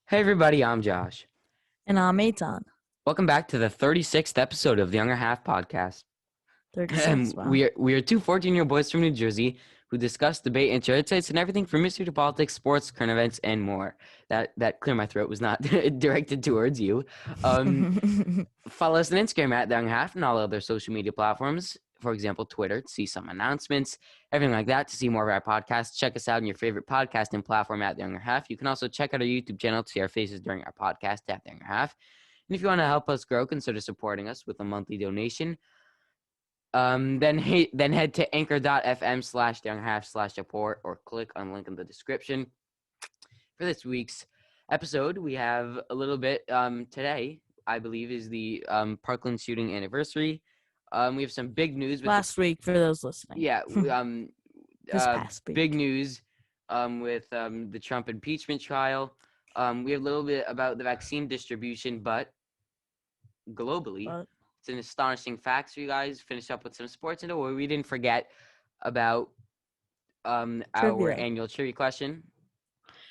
Hey everybody, I'm Josh. And I'm Eitan. Welcome back to the 36th episode of the Younger Half podcast. 36. Wow. We are two 14-year-old boys from New Jersey who discuss, debate, and share insights and everything from history to politics, sports, current events, and more. That clear my throat was not directed towards you. Follow us on Instagram at the Younger Half and all other social media platforms. For example, Twitter, to see some announcements, everything like that. To see more of our podcasts, check us out on your favorite podcasting platform at the Younger Half. You can also check out our YouTube channel to see our faces during our podcast at the Younger Half. And if you want to help us grow, consider supporting us with a monthly donation. Then head to anchor.fm/theyoungerhalf/support or click on the link in the description. For this week's episode, we have a little bit today, I believe, is the Parkland Shooting anniversary. We have some big news. Last week, for those listening. Yeah, This past week. big news with the Trump impeachment trial. We have a little bit about the vaccine distribution, but globally, it's an astonishing fact for you guys. Finish up with some sports, and we didn't forget about our annual trivia question.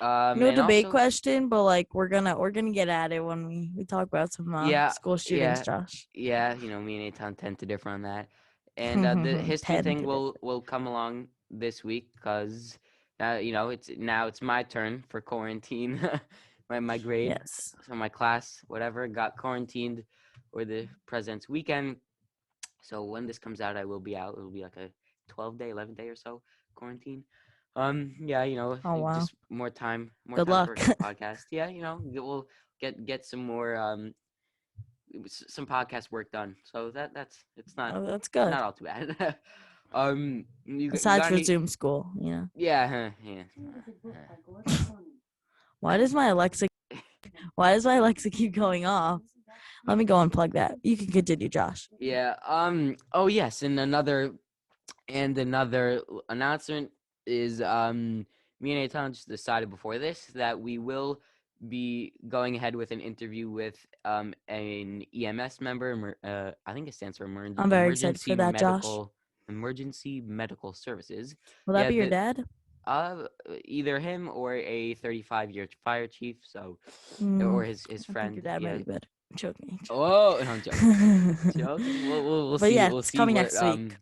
No debate question, but like we're gonna get at it when we talk about some school shootings, Josh. Yeah, me and Eitan tend to differ on that. And the history thing will come along this week because it's my turn for quarantine. my grade, yes. So my class, whatever, got quarantined or the president's weekend. So when this comes out, I will be out. It'll be like a 12-day, 11-day or so quarantine. Just more time. Good luck. For the podcast. Yeah, we'll get some more some podcast work done. So that's not. That's good. Not all too bad. Aside for Zoom school, Yeah. Why does my Alexa keep going off? Let me go unplug that. You can continue, Josh. Yeah. Oh yes, and another announcement is me and Eitan just decided before this that we will be going ahead with an interview with an EMS member. I think it stands for emergency. I'm very excited for that, Josh. Emergency medical services. Will that be your dad? Either him or a 35-year fire chief. So, or his friend. Your dad might be good. I'm joking. Oh, no, I'm joking. We'll see. Yeah, we'll it's see coming next week.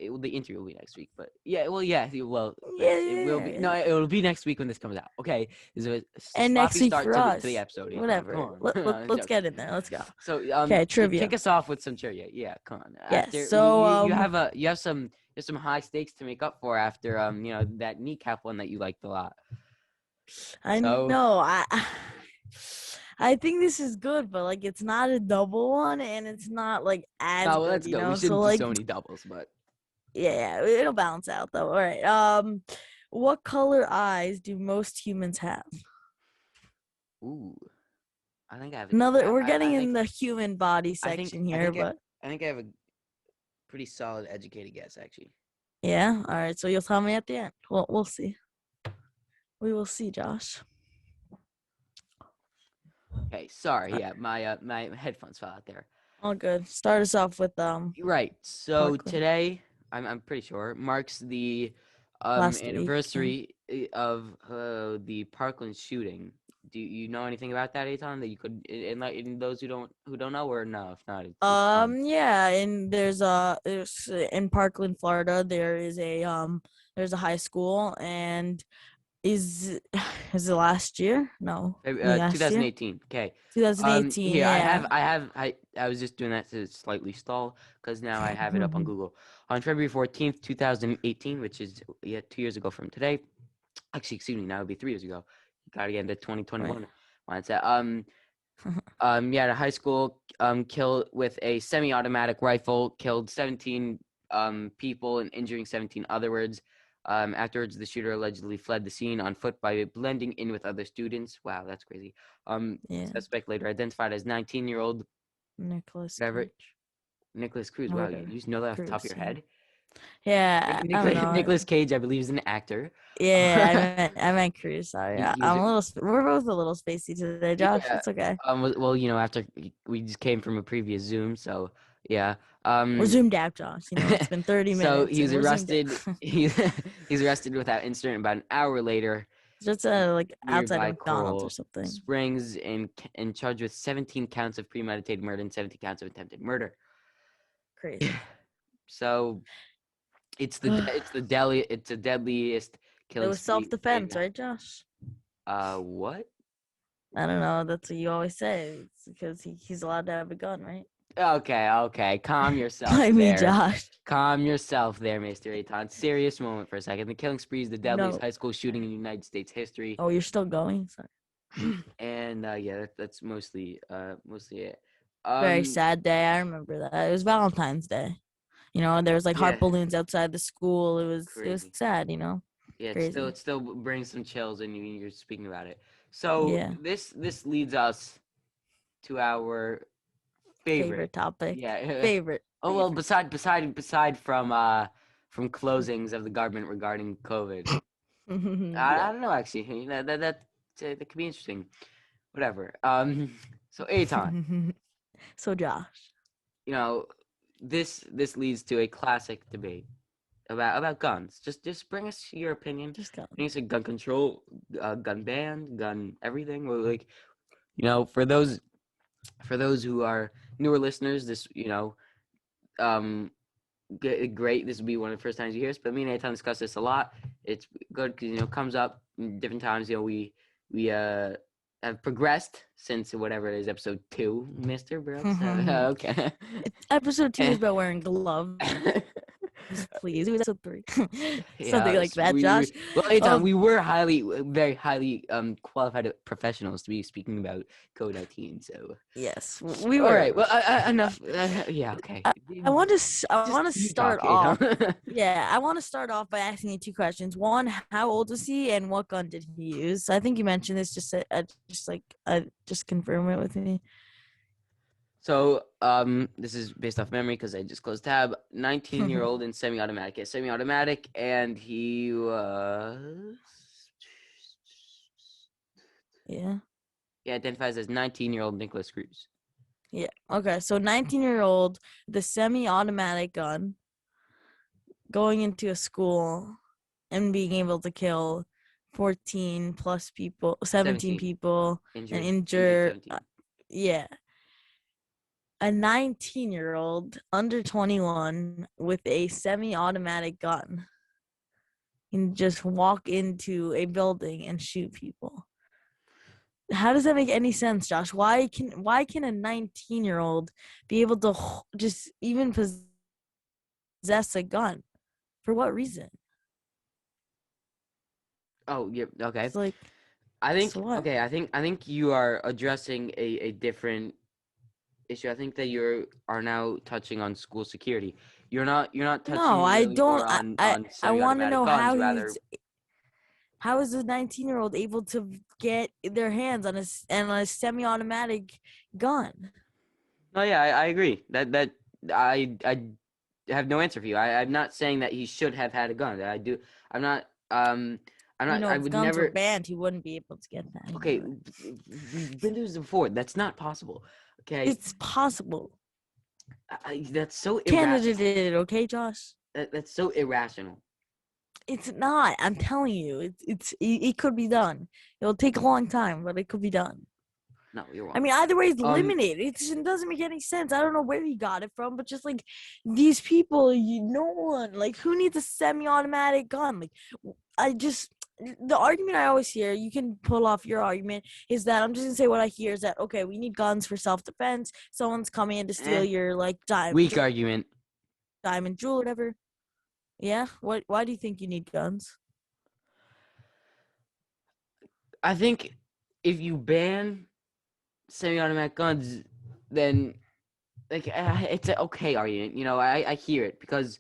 The interview will be next week, but it will be. No, it will be next week when this comes out. Okay, and next week for us. To the episode. Whatever. Let's get in there. Let's go. So, okay, trivia. Kick us off with some trivia. Yeah, come on. Yes. So you have some high stakes to make up for after that kneecap one that you liked a lot. I know. I think this is good, but like it's not a double one, and it's not like as good. Let's go. We shouldn't do so many doubles, but. Yeah, it'll balance out though. All right. What color eyes do most humans have? Ooh, I think I have we're getting in the human body section here, but I think I have a pretty solid educated guess, actually. Yeah. All right. So you'll tell me at the end. Well, we'll see. We will see, Josh. Okay. Sorry. Yeah, my headphones fell out there. All good. Start us off with Right. So today, I'm pretty sure marks the anniversary of the Parkland shooting. Do you know anything about that, Eitan? That you could enlighten those who don't know, or no? If not, yeah. And there's in Parkland, Florida. There's a high school, and is it last year? No, 2018. Year? Okay, 2018. Yeah, I was just doing that to slightly stall because now I have it up on Google. On February 14th, 2018, which is 2 years ago from today. Actually, excuse me, now it would be 3 years ago. Gotta get into 2021 mindset. The high school killed with a semi-automatic rifle, killed 17 people and injuring 17 others. Afterwards, the shooter allegedly fled the scene on foot by blending in with other students. Wow, that's crazy. Suspect later identified as 19-year-old Nikolas Cruz. Nikolas Cruz. Wow, you just know that off the top of your head? Yeah, Nicolas Cage, I believe, is an actor. Yeah, I meant Cruz. Sorry, we're both a little spacey today, Josh. Yeah. It's okay. Well, after we just came from a previous Zoom, so yeah. We're zoomed out, Josh. It's been 30 minutes. So he's arrested. He's arrested without incident. About an hour later, Just like outside of nearby McDonald's or Coral something. Springs and charged with 17 counts of premeditated murder and 17 counts of attempted murder. Crazy. So it's the deadliest It killing was spree in self-defense, right, Josh? what? I don't know. That's what you always say. It's because he's allowed to have a gun, right? Okay. Calm yourself I mean, there. Josh. Calm yourself there, Mr. Aton. Serious moment for a second. The killing spree is the deadliest No. high school shooting in United States history. Oh, you're still going? Sorry. And yeah, that's mostly it. Very Um, sad day. I remember that. It was Valentine's Day. There was like yeah, heart balloons outside the school. It was crazy. sad. Yeah, Crazy. it still brings some chills when you're speaking about it. So Yeah. this leads us to our favorite. Favorite topic. Yeah. Favorite. Oh well, Favorite. beside from closings of the government regarding COVID. I Yeah. don't know actually. That could be interesting. Whatever. So Aton, So Josh. you know, this leads to a classic debate about guns. Just bring us your opinion. Just go. Bring us a gun control, gun ban, gun everything. Or like, for those who are newer listeners, this um great. This will be one of the first times you hear us. But me and Aton discuss this a lot. It's good because comes up different times. We have progressed since whatever it is, episode 2, Mister Brooks. Okay. Episode 2 is about wearing gloves. Please, it was episode 3. Something Yeah, like that, Josh. well, Aton, we were very highly qualified professionals to be speaking about COVID-19. So Yes, we all were. right, well, enough. Yeah, okay. I want to You start talk, off. Aton. Yeah, I want to start off by asking you 2 questions. One, how old was he, and what gun did he use? I think you mentioned this. Just confirm it with me. So, this is based off memory because I just closed tab. 19-year-old in semi-automatic. Yeah, semi-automatic, and he was Yeah. he identifies as 19-year-old Nikolas Cruz. Yeah. Okay. So 19-year-old, the semi-automatic gun, going into a school and being able to kill 14 plus people, 17 17 people, and injured. Injured injure. 17. Yeah. A 19-year-old under 21 with a semi-automatic gun can just walk into a building and shoot people. How does that make any sense, Josh? Why can a 19-year-old be able to just even possess a gun? For what reason? Oh, yeah. Okay. It's like, I think so what? okay. I think you are addressing a different issue. I think that you are now touching on school security. You're not No, touching I really don't. more I on want to semi-automatic know guns. Rather, how is a 19-year-old able to get their hands on a semi-automatic gun? no, yeah, I agree. I have no answer for you. I'm not saying that he should have had a gun. I do. I'm not. I'm not. I If would guns were never. banned, he wouldn't be able to get that. Okay, we've been through this before. That's not possible. Okay, It's possible. that's so Canada irrational. did it, okay, Josh? That's so irrational. It's not. I'm telling you, it could be done. It'll take a long time, but it could be done. No, you're wrong. I mean, either way, it's Um, limited. It doesn't make any sense. I don't know where he got it from, but just like these people, no one, like, who needs a semi-automatic gun? Like, the argument I always hear, you can pull off your argument, is that I'm just gonna say what I hear is that, okay, we need guns for self-defense. Someone's coming in to steal your like weak argument. diamond jewel, whatever. Yeah. Why do you think you need guns? I think if you ban semi-automatic guns, then like it's an okay argument. I hear it because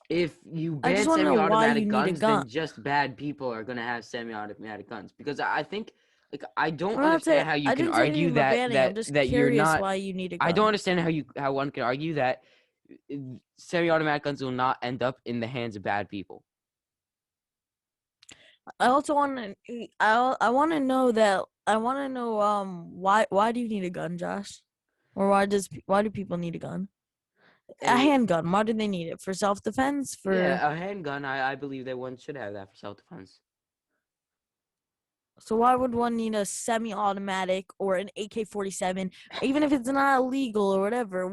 if you I ban just want to know why you semi-automatic need a guns, gun. then just bad people are gonna have semi-automatic guns. Because I think, like, I don't I'm not saying understand how you I can didn't say argue anything about that banning. I'm that just that you're curious not. why you need a I don't gun. understand how one can argue that semi-automatic guns will not end up in the hands of bad people. I also want to. I want to know that. I want to know why do you need a gun, Josh? Or why do people need a gun? A handgun. Why do they need it? For self-defense? For Yeah, a handgun. I believe that one should have that for self-defense. So why would one need a semi-automatic or an AK-47, even if it's not illegal or whatever,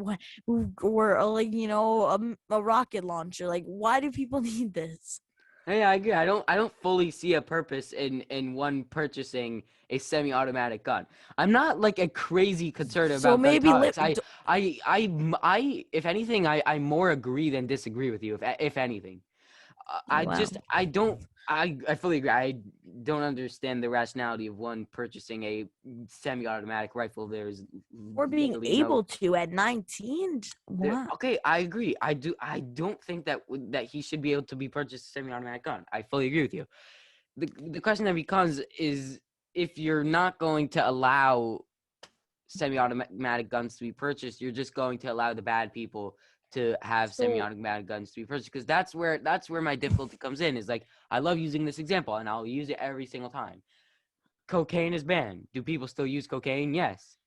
or like a rocket launcher? Like, why do people need this? Hey, I agree. I don't fully see a purpose in one purchasing a semi-automatic gun. I'm not like a crazy concerned So about gun maybe tolerance. If anything, I more agree than disagree with you. If anything, oh wow. I don't. I fully agree. I don't understand the rationality of one purchasing a semi-automatic rifle. There's Or being literally no. able to at 19. Wow. Okay, I agree. I don't think that he should be able to be purchased a semi-automatic gun. I fully agree with you. The question that becomes is if you're not going to allow semi-automatic guns to be purchased, you're just going to allow the bad people to have So semi-automatic guns to be purchased. Because that's where my difficulty comes in. Is like I love using this example, and I'll use it every single time. Cocaine is banned. Do people still use cocaine? Yes.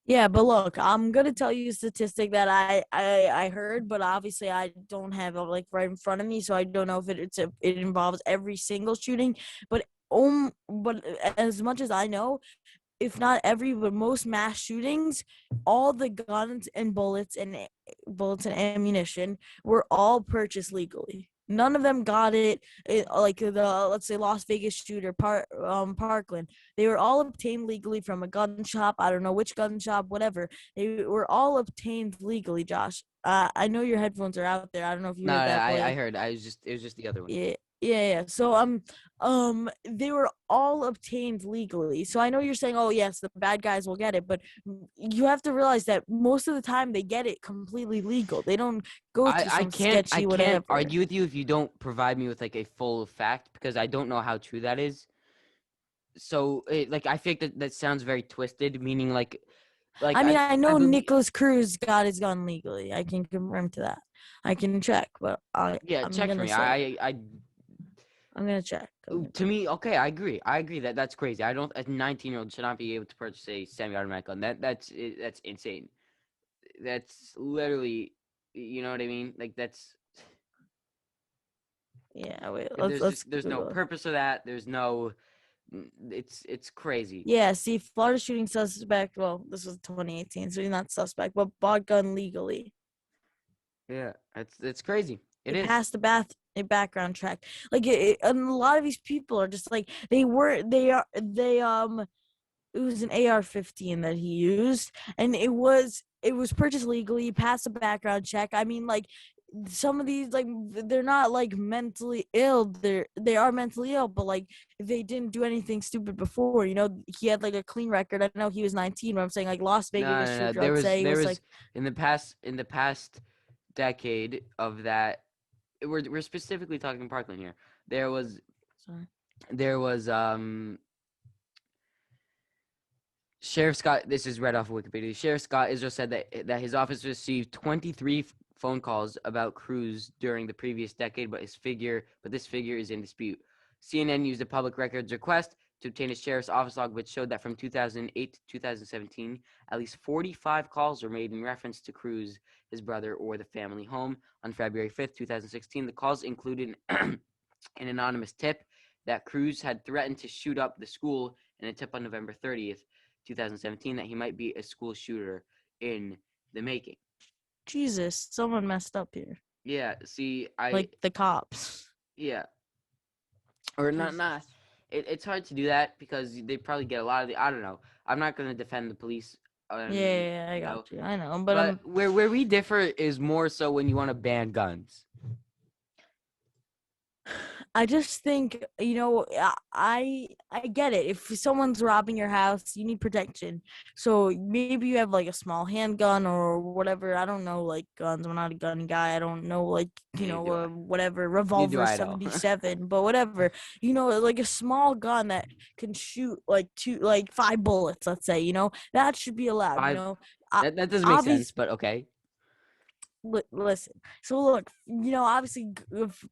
yeah, but look, I'm gonna tell you a statistic that I heard, but obviously I don't have it like right in front of me, so I don't know if it involves every single shooting. But as much as I know, if not every, but most mass shootings, all the guns and bullets and ammunition were all purchased legally. None of them got like the let's say Las Vegas shooter, Parkland. They were all obtained legally from a gun shop. I don't know which gun shop, whatever. They were all obtained legally. Josh, I know your headphones are out there. I don't know if you No, heard no, that, I but heard. It was just the other one. yeah. So they were all obtained legally. So I know you're saying, oh yes, the bad guys will get it, but you have to realize that most of the time they get it completely legal. They don't go I through I some can't I sketchy can't whatever. argue with you if you don't provide me with like a full fact because I don't know how true that is. So like I think that sounds very twisted, meaning like I mean, I I know believe Nikolas Cruz got his gun legally. I can confirm to that. I can check, but yeah, I'm check for gonna me. say I I'm gonna check. to me okay, I agree. I agree that that's crazy. I don't a 19-year-old should not be able to purchase a semi-automatic gun. That's insane. That's literally you know what I mean? Like that's Yeah, wait. Let's there's no Google. purpose of that. There's no it's crazy. Yeah, see, Florida shooting suspect. Well, this was 2018, so he's not suspect, but bought gun legally. Yeah, it's crazy. It It is. passed a background check. Like and a lot of these people are just like they it was an AR-15 that he used, and it was purchased legally, passed a background check. I mean, like some of these like they're not like mentally ill. They are mentally ill, but like they didn't do anything stupid before. He had like a clean record. I know he was 19, but I'm saying like Las No, Vegas no, no. shooter. Let's say it There was like was in the past decade of that. We're specifically talking Parkland here. There was sorry. there was Sheriff Scott. This is read off of Wikipedia. Sheriff Scott Israel said that his office received 23 phone calls about Cruz during the previous decade, but this figure is in dispute. CNN used a public records request to obtain a sheriff's office log, which showed that from 2008 to 2017, at least 45 calls were made in reference to Cruz, his brother, or the family home. On February 5th, 2016, the calls included an anonymous tip that Cruz had threatened to shoot up the school, and a tip on November 30th, 2017, that he might be a school shooter in the making. Jesus, someone messed up here. Yeah, see, Like the cops. yeah, or not, Jesus. not. It's hard to do that because they probably get a lot of the. I don't know. I'm not gonna defend the police, Yeah, I you know. got you. I know, but But where we differ is more so when you want to ban guns. I just think I get it. If someone's robbing your house, you need protection. So maybe you have like a small handgun or whatever. I don't know like guns. I'm not a gun guy. I don't know like Neither do I. whatever Neither do revolver I at all. 77, but whatever. Like a small gun that can shoot like five bullets. Let's say that should be allowed. Five. Uh, That doesn't make sense, obviously but okay. listen. So look, obviously,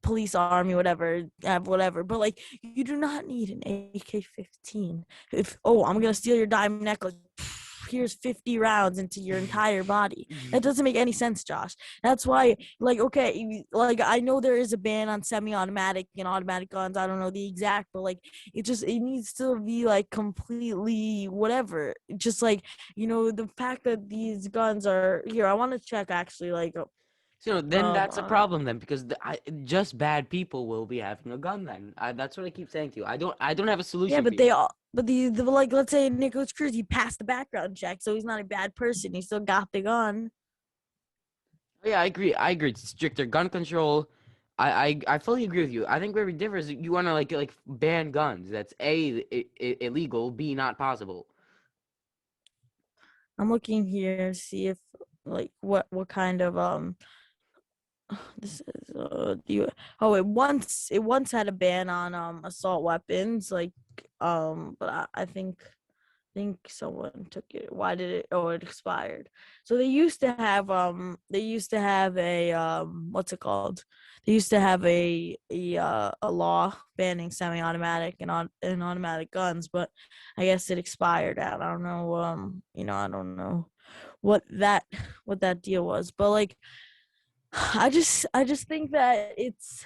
police, army, whatever, whatever. But like, you do not need an AK-15. If I'm gonna steal your diamond necklace, here's 50 rounds into your entire body. That doesn't make any sense, Josh. That's why, like, okay, like, I know there is a ban on semi-automatic and automatic guns. I don't know the exact, but like, it needs to be like completely whatever. Just like, the fact that these guns are here. I want to check actually, like, So then that's a problem then, because just bad people will be having a gun then. That's what I keep saying to you. I don't have a yeah, solution for but you. they all, but the like, let's say Nikolas Cruz, he passed the background check, so he's not a bad person. He still got the gun. Yeah, I agree. I agree. Stricter gun control. I fully agree with you. I think where we differ is you want to like ban guns. That's illegal, B not possible. I'm looking here to see if, like, what kind of this is it once had a ban on assault weapons, like, but I think someone took it. Why did it? Oh, it expired. So they used to have a what's it called? They used to have a law banning semi-automatic and automatic guns, but I guess it expired out. I don't know. I don't know what that deal was, but like, I just think that it's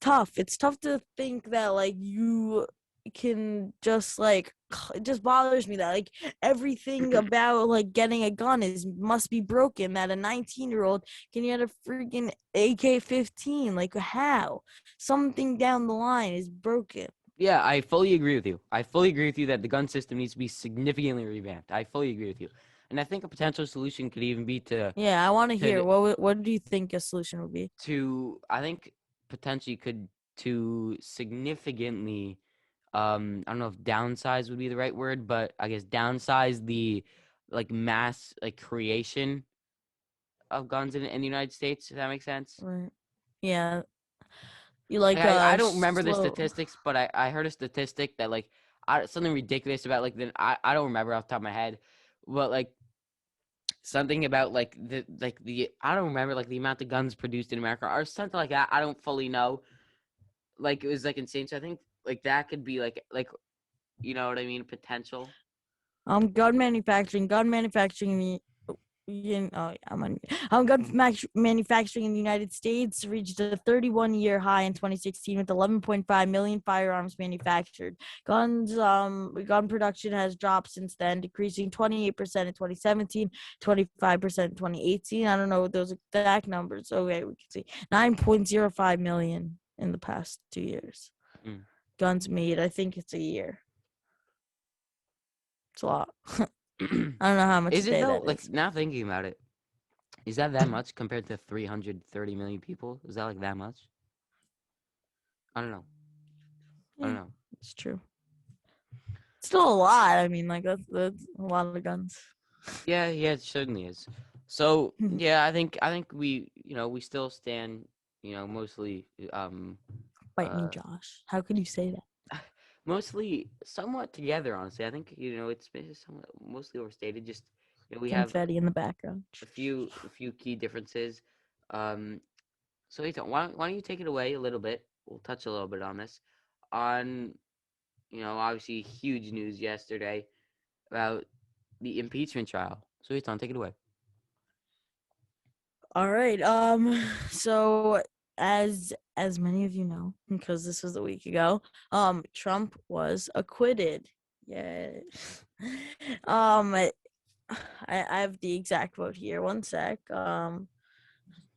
tough. It's tough to think that, like, you can just, like, it just bothers me that, like, everything about, like, getting a gun must be broken, that a 19-year-old can get a freaking AK-15. Like, how? Something down the line is broken. Yeah, I fully agree with you. I fully agree with you that the gun system needs to be significantly revamped. I fully agree with you, and I think a potential solution could even be Yeah, I want to hear to what do you think a solution would be? I think potentially could to significantly I don't know if downsize would be the right word, but I guess downsize the like mass like creation of guns in the United States, if that makes sense. Right. Yeah, you like I don't remember the slow. statistics, but I heard a statistic that like something ridiculous about like I don't remember off the top of my head, but like something about like the I don't remember like the amount of guns produced in America or something like that. I don't fully know. Like it was like insane. So I think like that could be like you know what I mean, potential. Gun manufacturing gun manufacturing in the United States reached a 31-year high in 2016 with 11.5 million firearms manufactured. Gun production has dropped since then, decreasing 28% in 2017, 25% in 2018. I don't know those exact numbers. Okay, we can see 9.05 million in the past 2 years. Mm. Guns made, I think it's a year. It's a lot. I don't know how much a Is it day though? that Like is. now thinking about it, is that much compared to 330 million people? Is that like that much? I don't know. I don't Yeah, know. it's true. It's still a lot. I mean, like, that's a lot of guns. Yeah, yeah, it certainly is. So yeah, I think we we still stand mostly Bite me, uh Josh. How could you say that? mostly somewhat together. Honestly, I think it's somewhat mostly overstated. Just we have Confetti in the background. a few key differences. Um, so Ethan, why don't you take it away a little bit? We'll touch a little bit on this. On obviously huge news yesterday about the impeachment trial. So Ethan, take it away. All right. So, as many of you know, because this was a week ago, Trump was acquitted. Yeah. I have the exact vote here. One sec.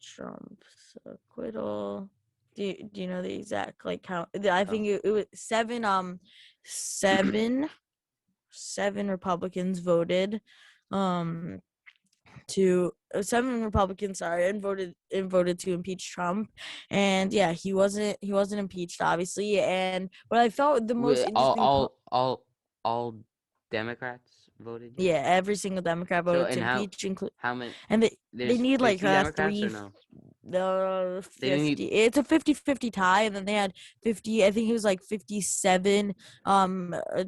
Trump's acquittal. Do you know the exact, like, count? I Oh. think it was seven seven Republicans voted to 7 Republicans, sorry, and voted to impeach Trump. And yeah, he wasn't impeached, obviously. And what I felt the most We- All interesting all all all Democrats voted, yeah. yeah, every single Democrat So voted to and impeach, how many? and they There's need like 50 Democrats or three, no? the They didn't 50, need. it's a 50-50 tie, and then they had 50, I think it was like 57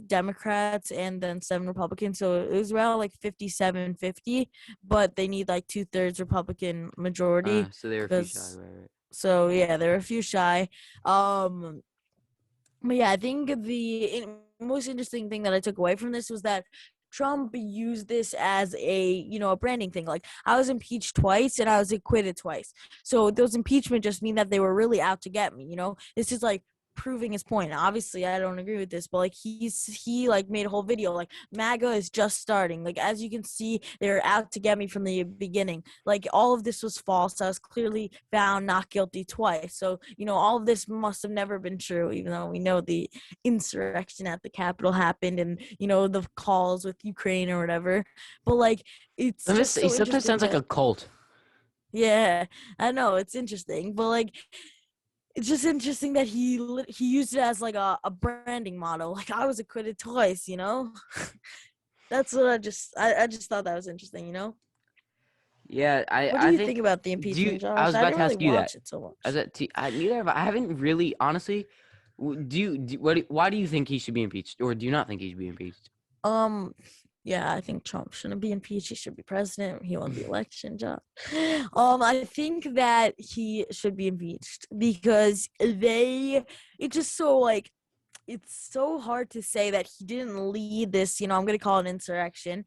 Democrats and then 7 Republicans, so it was around like 57-50, but they need like 2/3 Republican majority, So they were a few shy, because, right? so yeah, there were a few shy. But yeah, I think the most interesting thing that I took away from this was that Trump used this as a branding thing. Like, I was impeached twice and I was acquitted twice. So those impeachment just mean that they were really out to get me. This is like proving his point. Obviously, I don't agree with this, but like he like made a whole video like MAGA is just starting. Like, as you can see, they're out to get me from the beginning. Like, all of this was false. I was clearly found not guilty twice. So all of this must have never been true, even though we know the insurrection at the Capitol happened, and the calls with Ukraine or whatever. But like, it's just so He sometimes interesting sounds like a cult. yeah, I know, it's interesting, but like, it's just interesting that he used it as like a branding model. Like, I was acquitted twice. That's what I just thought that was interesting. Yeah, What do I you think. think about the Do you? impeachment, I Josh? was I about didn't to really ask you that. watch it so As much. neither have I haven't really honestly. Why do you think he should be impeached, or do you not think he should be impeached? Um, yeah, I think Trump shouldn't be impeached. He should be president. He won the election, Josh. I think that he should be impeached because it's just so like, it's so hard to say that he didn't lead this, I'm going to call it insurrection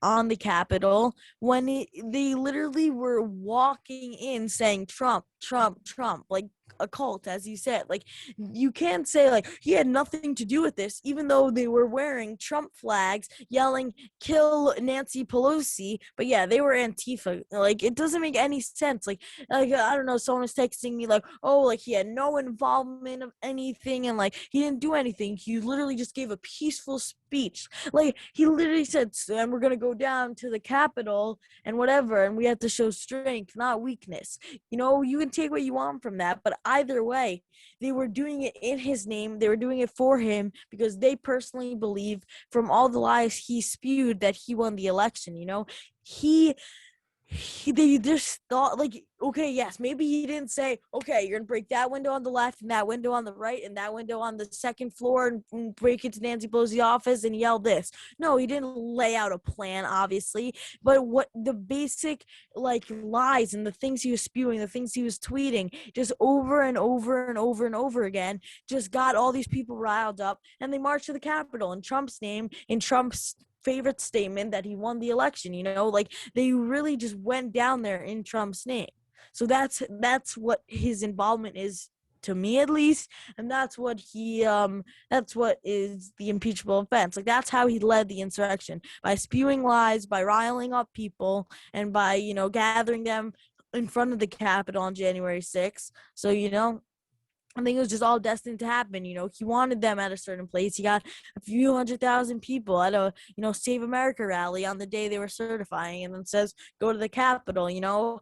on the Capitol when they literally were walking in saying Trump, Trump, Trump, like a cult, as you said. Like, you can't say like he had nothing to do with this, even though they were wearing Trump flags, yelling "Kill Nancy Pelosi." But yeah, they were Antifa. Like, it doesn't make any sense. Like I don't know. Someone was texting me like, "Oh, like he had no involvement of anything, and like he didn't do anything. He literally just gave a peaceful speech." Like, he literally said, "And we're gonna go down to the Capitol and whatever, and we have to show strength, not weakness." You can take what you want from that, but either way, they were doing it in his name. They were doing it for him because they personally believe, from all the lies he spewed, that he won the election. He they just thought like, okay, yes, maybe he didn't say, okay, you're gonna break that window on the left and that window on the right and that window on the second floor and break into Nancy Pelosi's office and yell this. No, he didn't lay out a plan, obviously, but what the basic like lies and the things he was spewing, the things he was tweeting, just over and over and over and over again, just got all these people riled up, and they marched to the Capitol in Trump's name, in Trump's favorite statement that he won the election. Like, they really just went down there in Trump's name. So that's what his involvement is, to me at least, and that's what is the impeachable offense. Like, that's how he led the insurrection, by spewing lies, by riling up people, and by gathering them in front of the Capitol on January 6th. So I think it was just all destined to happen. He wanted them at a certain place. He got a few 100,000 people at a, Save America rally on the day they were certifying, and then says, go to the Capitol, and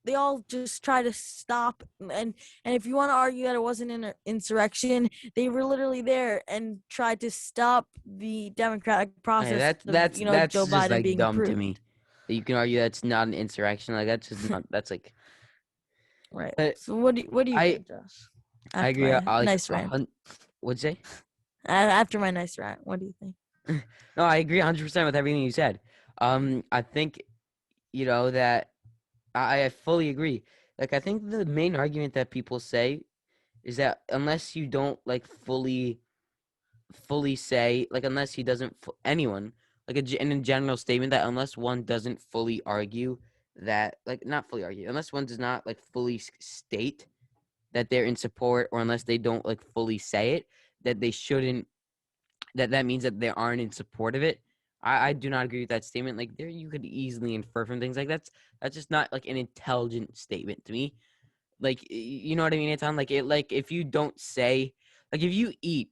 they all just try to stop. And if you want to argue that it wasn't an insurrection, they were literally there and tried to stop the democratic Hey, process of, that's Joe just Biden like being dumb to approved. me. That you can argue that's not an insurrection. Like, that's just not. That's like. Right. But So what do you I think, Josh? I After agree. my I like nice rant. what'd you say? After my nice rant, what do you think? No, I agree 100% with everything you said. I think that I fully agree. Like, I think the main argument that people say is that unless you don't like fully say, like, unless he doesn't anyone like in a general statement, that unless one doesn't fully argue that, like, not fully argue, unless one does not like fully state that they're in support, or unless they don't like fully say it, that they shouldn't, that means that they aren't in support of it. I do not agree with that statement. Like, there you could easily infer from things like that's just not like an intelligent statement to me. Like, you know what I mean? It's on like it, like, if you don't say, like, if you eat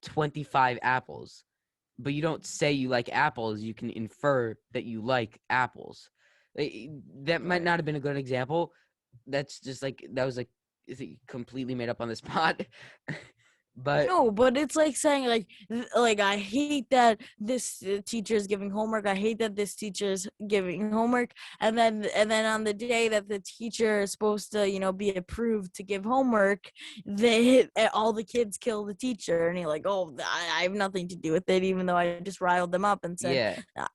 25 apples but you don't say you like apples, you can infer that you like apples. That might Right. not have been a good example. That's just like, that was like, is it completely made up on the spot? But No, but it's like saying like I hate that this teacher is giving homework. I hate that this teacher is giving homework, and then on the day that the teacher is supposed to be approved to give homework, all the kids kill the teacher, and you're like, oh, I have nothing to do with it, even though I just riled them up and said, yeah,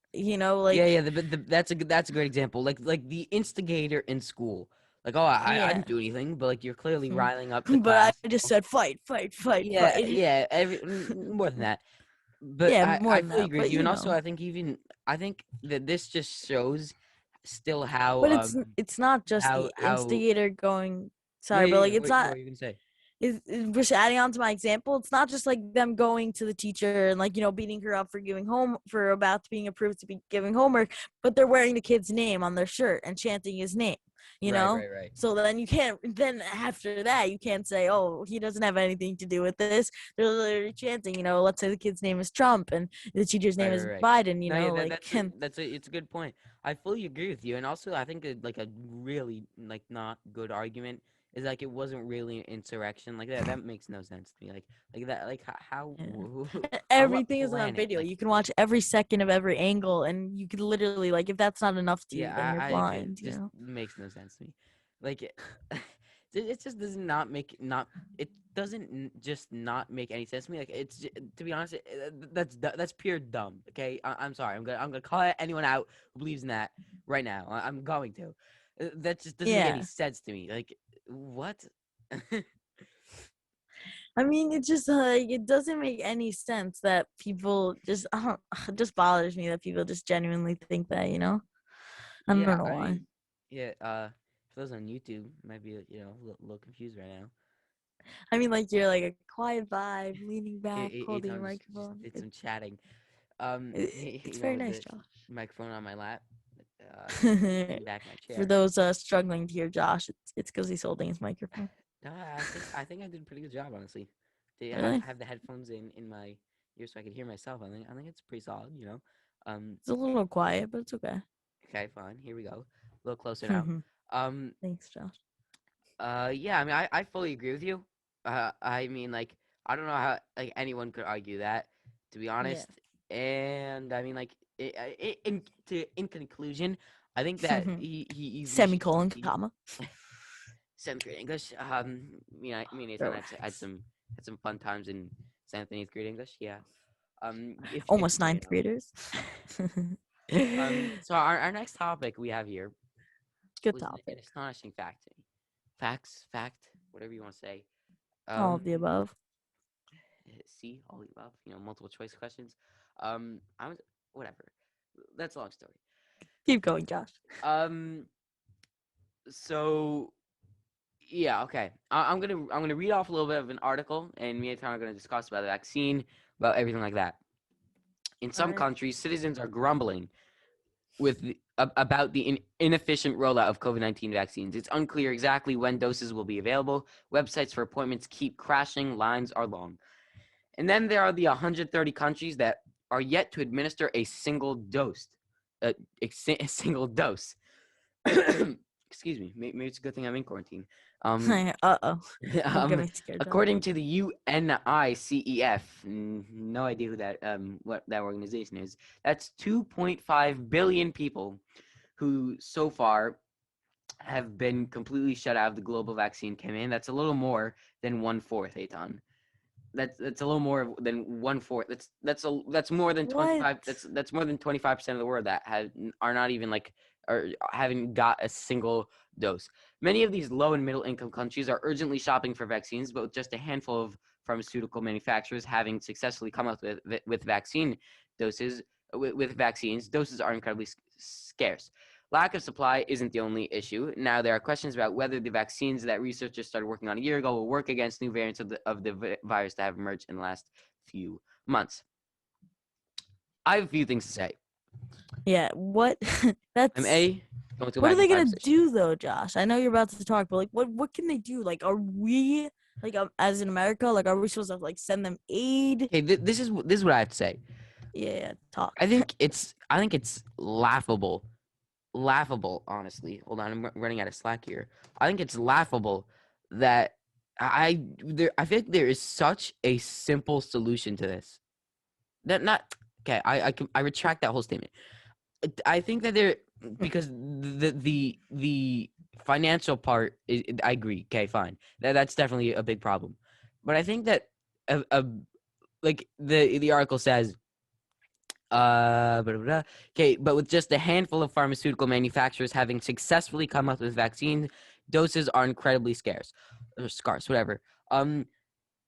like, that's a great example. Like the instigator in school. Like, oh, I yeah. didn't do anything, but like, you're clearly riling up the But class. I just said fight, fight, fight, Yeah, fight. yeah, more than that. But Yeah, more I than fully that. agree with But you, you and also know, I think that this just shows still how but it's not just the how instigator going. yeah, Sorry, but like it's what not were you gonna say? just adding on to my example, it's not just like them going to the teacher and like, you know, beating her up for giving home for about being approved to be giving homework, but they're wearing the kid's name on their shirt and chanting his name, you Right, know? right, right. So then you can't, then after that, you can't say, oh, he doesn't have anything to do with this. They're literally chanting, you know, let's say the kid's name is Trump and the teacher's Right, name right, is right. Biden, you No, yeah, know, like, and it's a good point. I fully agree with you, and also I think like a really like not good argument is like it wasn't really an insurrection like that. That makes no sense to me. Like that, like how yeah. on what Everything is on planet? video. Like, You can watch every second of every angle, and you could literally, like, if that's not enough to you, then yeah, you're I agree. blind, you Just know? makes no sense to me. Like, it just does not make not. It doesn't just not make any sense to me. Like, to be honest, that's pure dumb. Okay, I'm sorry. I'm gonna call anyone out who believes in that right now. I'm going to. That just doesn't make any Yeah. sense to me. Like, what? I mean, it just like it doesn't make any sense that people just it just bothers me that people just genuinely think that, you know? I don't Yeah, know I why. mean, yeah. For those on YouTube, might be a little confused right now. I mean, like you're like a quiet vibe, leaning back, It's holding a on just microphone. did some chatting. It's You know, very with nice, the Josh. microphone on my lap, leaning back in my For chair. those struggling to hear Josh, it's because he's holding his microphone. No, I think I did a pretty good job, honestly. To Really? have the headphones in my ears so I could hear myself. I think it's pretty solid, you know. It's a little quiet, but it's okay. Okay, fine. Here we go. A little closer now. Um, Thanks, Josh. yeah. I mean, I fully agree with you. I mean, like, I don't know how like anyone could argue that, to be Yeah. honest. And I mean, like, in conclusion, I think that we should Semicolon, concede. comma. Seventh grade English. Me and Nathan Bro. had some fun times in seventh and eighth grade English. Yeah. If Almost you may ninth know. graders. So our next topic we have here Good was an topic. astonishing fact to me. Fact, whatever you want to say. All Um, of the above. C, all the above. You know, multiple choice questions. I was whatever. That's a long story. Keep going, Josh. Um, so yeah, okay. I'm gonna read off a little bit of an article, and me and Tom are gonna discuss about the vaccine, about everything like that. In All some right. countries, citizens are grumbling about the inefficient rollout of COVID-19 vaccines. It's unclear exactly when doses will be available. Websites for appointments keep crashing. Lines are long. And then there are the 130 countries that are yet to administer a single dose. A single dose. Excuse me. Maybe it's a good thing I'm in quarantine. Uh-oh. Don't get um, me scared, Josh. according to the UNICEF, no idea who that what that organization is. That's 2.5 billion people who so far have been completely shut out of the global vaccine campaign. That's a little more than 1/4, Aton. That's a little more than 1/4. That's more than What? 25. That's more than 25% of the world that are not even like or haven't got a single dose. Many of these low and middle income countries are urgently shopping for vaccines, but with just a handful of pharmaceutical manufacturers having successfully come up with vaccine doses with vaccines, doses are incredibly scarce. Lack of supply isn't the only issue. Now, there are questions about whether the vaccines that researchers started working on a year ago will work against new variants of the virus that have emerged in the last few months. I have a few things to say. Yeah, what? I'm That's going to what are they magnify gonna position. do though, Josh? I know you're about to talk, but like, what can they do? Like, are we like as in America, like, are we supposed to like send them aid? Okay, this is what I have to say. Yeah, talk. I think it's laughable. Laughable, honestly. Hold on, I'm running out of slack here. I think it's laughable that I feel like there is such a simple solution to this. That not okay. I retract that whole statement. I think that there because the financial part I agree. Okay, fine. That's definitely a big problem. But I think that a like the article says blah, blah, blah. Okay, but with just a handful of pharmaceutical manufacturers having successfully come up with vaccine, doses are incredibly scarce or scarce, whatever. Um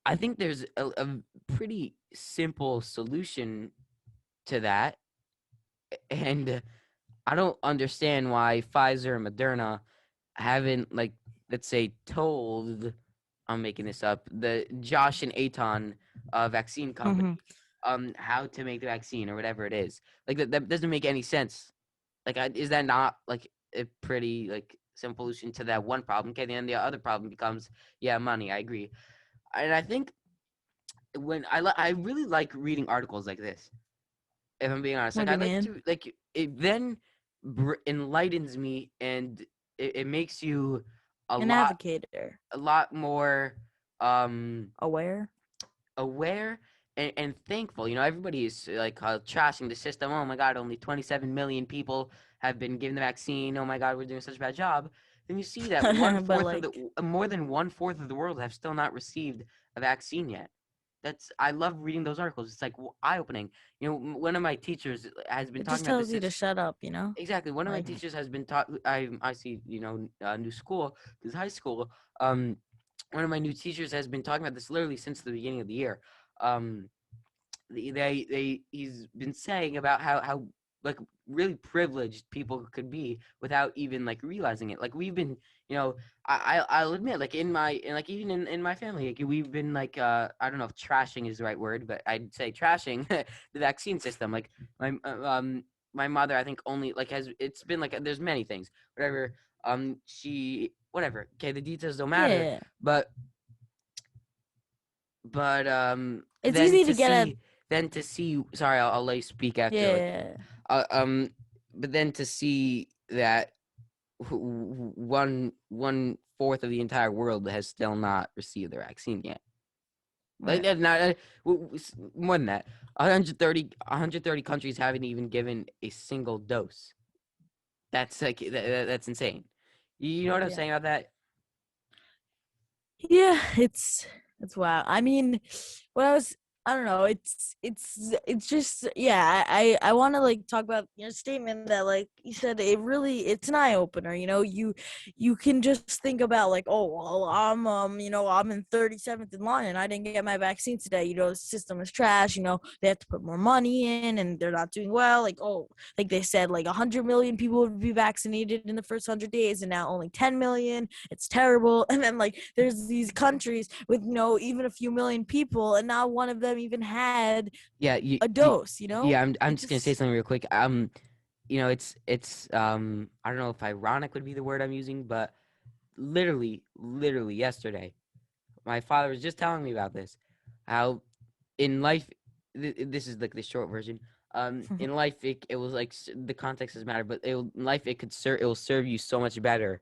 I think there's a pretty simple solution to that, and I don't understand why Pfizer and Moderna haven't, like, let's say, told, I'm making this up, the Josh and Aton vaccine Mm-hmm. company how to make the vaccine or whatever it is. Like that doesn't make any sense. Like, is that not like a pretty like simple solution to that one problem? Okay, then the other problem becomes, yeah, money. I agree, and I think when I really like reading articles like this. If I'm being honest, What like do I you like mean? to like it then enlightens me, and it makes you a An lot advocator. a lot more um Aware? aware and thankful. Everybody is like trashing the system. Oh my God, only 27 million people have been given the vaccine. Oh my God, we're doing such a bad job. Then you see that But like, more than 1/4 of the world have still not received a vaccine yet. I love reading those articles. It's like eye opening. One of my teachers has been it talking just about this tells you to since. shut up, you know? Exactly. One of my Like, teachers has been taught. I see. New school, this high school. Um, One of my new teachers has been talking about this literally since the beginning of the year. Um, he's been saying about how like really privileged people could be without even like realizing it. Like we've been, I'll admit, like like even in my family, like we've been like I don't know if trashing is the right word, but I'd say trashing the vaccine system. Like my my mother, I think only like has it's been like there's many things, whatever. She whatever. Okay, the details don't matter, yeah. but It's then easy to to get at. see sorry, I'll let you speak after, like, Yeah. uh, um but then to see that one fourth of the entire world has still not received their vaccine yet. Like Right. that's not more than that. 130 countries haven't even given a single dose. That's like that's insane. You know what I'm Yeah. saying about that? Yeah, it's wow. I mean, what I was I don't know, it's just yeah, I want to like talk about your statement that like you said it's an eye opener, you can just think about like, oh, well, I'm in 37th in line and I didn't get my vaccine today. The system is trash, they have to put more money in and they're not doing well. Like, oh, like they said like 100 million people would be vaccinated in the first 100 days and now only 10 million. It's terrible. And then like there's these countries with even a few million people and not one of them even had Yeah, a dose, yeah, I'm it just gonna say just something real quick. It's I don't know if ironic would be the word I'm using, but literally yesterday, my father was just telling me about this. How in life, this is like the short version. In life, it was like the context doesn't matter, but in life it will serve you so much better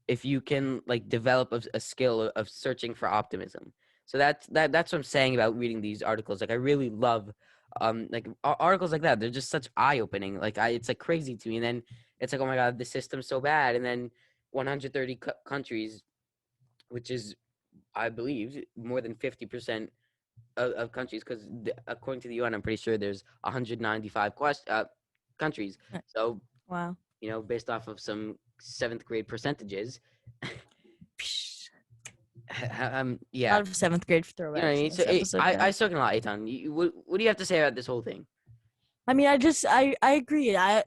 if you can like develop a skill of searching for optimism. So that's what I'm saying about reading these articles. Like I really love like articles like that. They're just such eye opening. Like it's like crazy to me. And then it's like, oh my God, the system's so bad. And then 130 countries, which is I believe more than 50% of countries, because according to the UN, I'm pretty sure there's 195 countries. So wow. based off of some seventh grade percentages, A yeah, lot of seventh grade you know what I throwbacks in mean. So this episode, I guys. spoken a lot, Aton. What do you have to say about this whole thing? I mean, I agree. I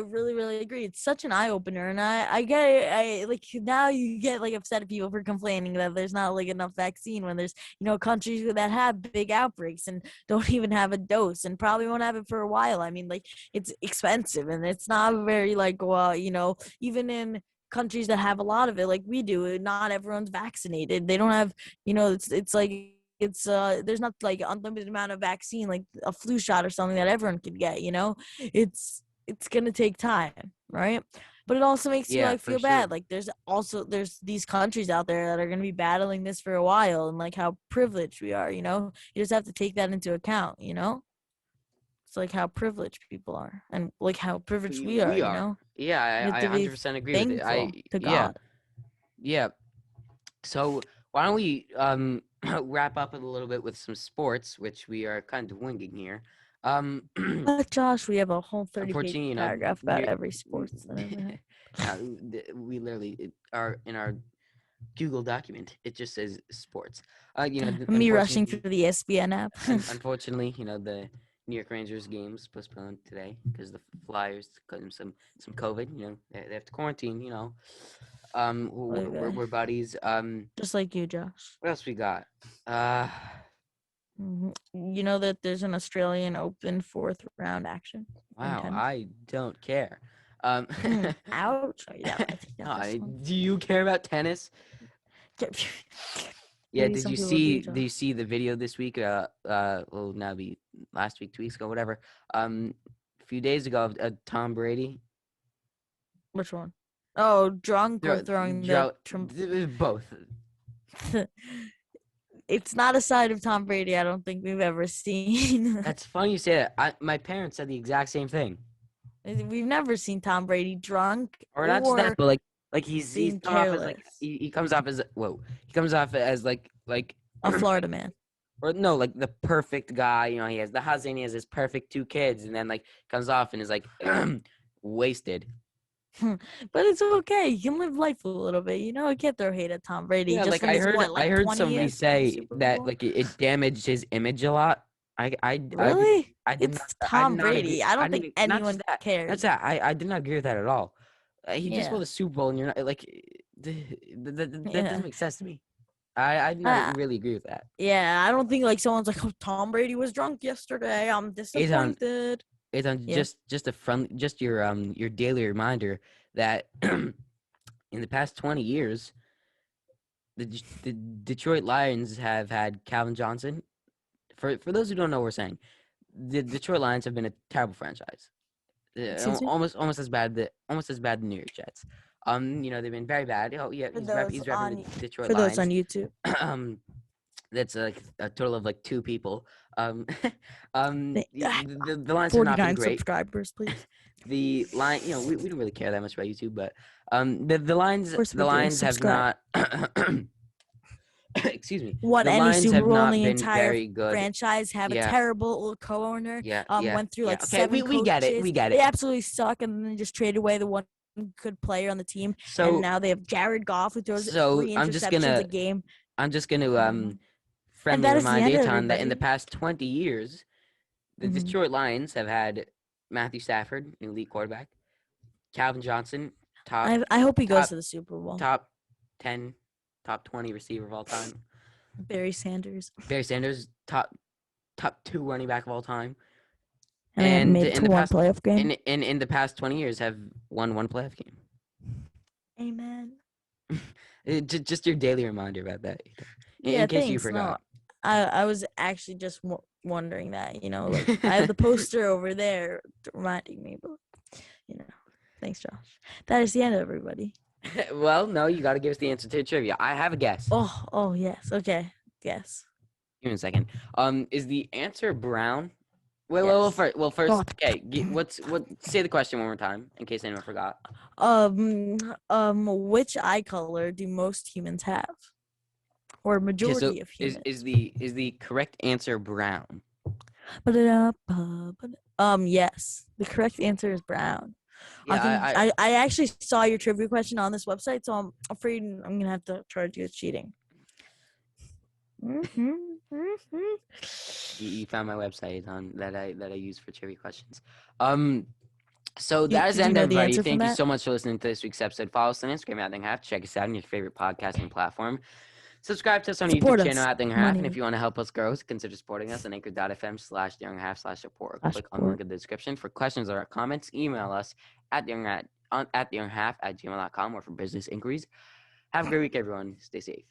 really really agree. It's such an eye opener, and I get it. I like now you get like upset at people for complaining that there's not like enough vaccine when there's countries that have big outbreaks and don't even have a dose and probably won't have it for a while. I mean, like it's expensive and it's not very like well, even in countries that have a lot of it like we do, not everyone's vaccinated. They don't have, it's like there's not like unlimited amount of vaccine like a flu shot or something that everyone could get. It's gonna take time, right? But it also makes you Yeah, like for feel bad. sure. Like there's these countries out there that are gonna be battling this for a while and like how privileged we are. You just have to take that into account. It's like how privileged people are and like how privileged we are. We are. Yeah, You have I to be 100% agree with it. thankful to Yeah, God. yeah. So why don't we wrap up a little bit with some sports, which we are kind of winging here. Um, But Josh, we have a whole 30-page Unfortunately, paragraph about near every sports that ever happened. we literally are in our Google document. It just says sports. Me rushing through Unfortunately, the SBN app. unfortunately, the New York Rangers games postponed today because the Flyers got them some COVID. They have to quarantine. Okay. We're buddies. Just like you, Josh. What else we got? Uh, You know that there's an Australian Open fourth round action in wow, tennis. I don't care. Ouch! Oh, yeah, I think that this one. Do you care about tennis? Yeah, Maybe some people do, did you Josh. see the video this week? Well, now be last week, 2 weeks ago, whatever. A few days ago, of Tom Brady. Which one? Oh, drunk or throwing the Both. It's not a side of Tom Brady I don't think we've ever seen. That's funny you say that. My parents said the exact same thing. We've never seen Tom Brady drunk Or not just that, or but like he's being come off as careless. he comes off as he comes off as like A Florida man. or no, like the perfect guy. He has the husband, he has his perfect 2 kids, and then like comes off and is like wasted. But it's okay. You can live life a little bit. You can't throw hate at Tom Brady. Yeah, Just like when it's I heard 20 somebody years from the say Super that Bowl? like it damaged his image a lot. Really? I did It's not Tom Brady. I don't think not just anyone that. cares. That's that. I did not agree with that at all. He just Yeah. won the Super Bowl, and you're not like that Yeah. doesn't make sense to me. I did not Uh, really agree with that. yeah, I don't think like someone's like, oh, Tom Brady was drunk yesterday. I'm disappointed. It's on Yeah. just a front just your daily reminder that in the past 20 years the Detroit Lions have had Calvin Johnson. For those who don't know what we're saying, the Detroit Lions have been a terrible franchise. Excuse me? Almost as bad as the New York Jets. They've been very bad. Oh yeah, For he's repping the Detroit for those Lions. on YouTube. That's like a total of like 2 people. The Lions have not been 49 great. subscribers, please. The line, we don't really care that much about YouTube, but the Lions Of course we do. have Subscribe. not. Excuse me. Won The any Lions Super have Bowl in not the been entire very good. franchise, have a Yeah, terrible co-owner, yeah, went through like Okay, 7 we get it. coaches. We get They it. absolutely suck, and then just traded away the one good player on the team. So and now they have Jared Goff, who throws 3 I'm interceptions a game. just gonna And friendly that is the remind end of Aton that in the everybody. past 20 years, the Mhm. Detroit Lions have had Matthew Stafford, an elite quarterback, Calvin Johnson, I hope he goes top to the Super Bowl. top 10, top 20 receiver of all time. Barry Sanders. Barry Sanders, top 2 running back of all time. And made it to one playoff game. In the past 20 years have won 1 playoff game. Amen. Just your daily reminder about that. Yeah, in case thanks. you forgot. No, I was actually just wondering that. Like I have the poster over there reminding me, but thanks, Josh. That is the end of everybody. Well, no, you got to give us the answer to the trivia. I have a guess. Oh yes. Okay. Guess. Give me a second. Is the answer brown? Wait, Yes. well, first, Oh. okay. Say the question one more time in case anyone forgot. Which eye color do most humans have, or majority of humans? Is the correct answer brown? Yes. The correct answer is brown. Yeah, I actually saw your trivia question on this website, so I'm afraid I'm gonna have to charge you with cheating. You found my website that I use for trivia questions. So that is Did the you end, know the everybody. answer from Thank you that? so much for listening to this week's episode. Follow us on Instagram at theyoungerhalf. Check us out on your favorite podcasting platform. Subscribe to us on our Support YouTube us. channel at theyoungerhalf. And Money. if you want to help us grow, consider supporting us on anchor.fm/theyoungerhalf/support. Click on the link in the description. For questions or comments, email us at theyoungerhalf@gmail.com or for business inquiries. Have a great week, everyone. Stay safe.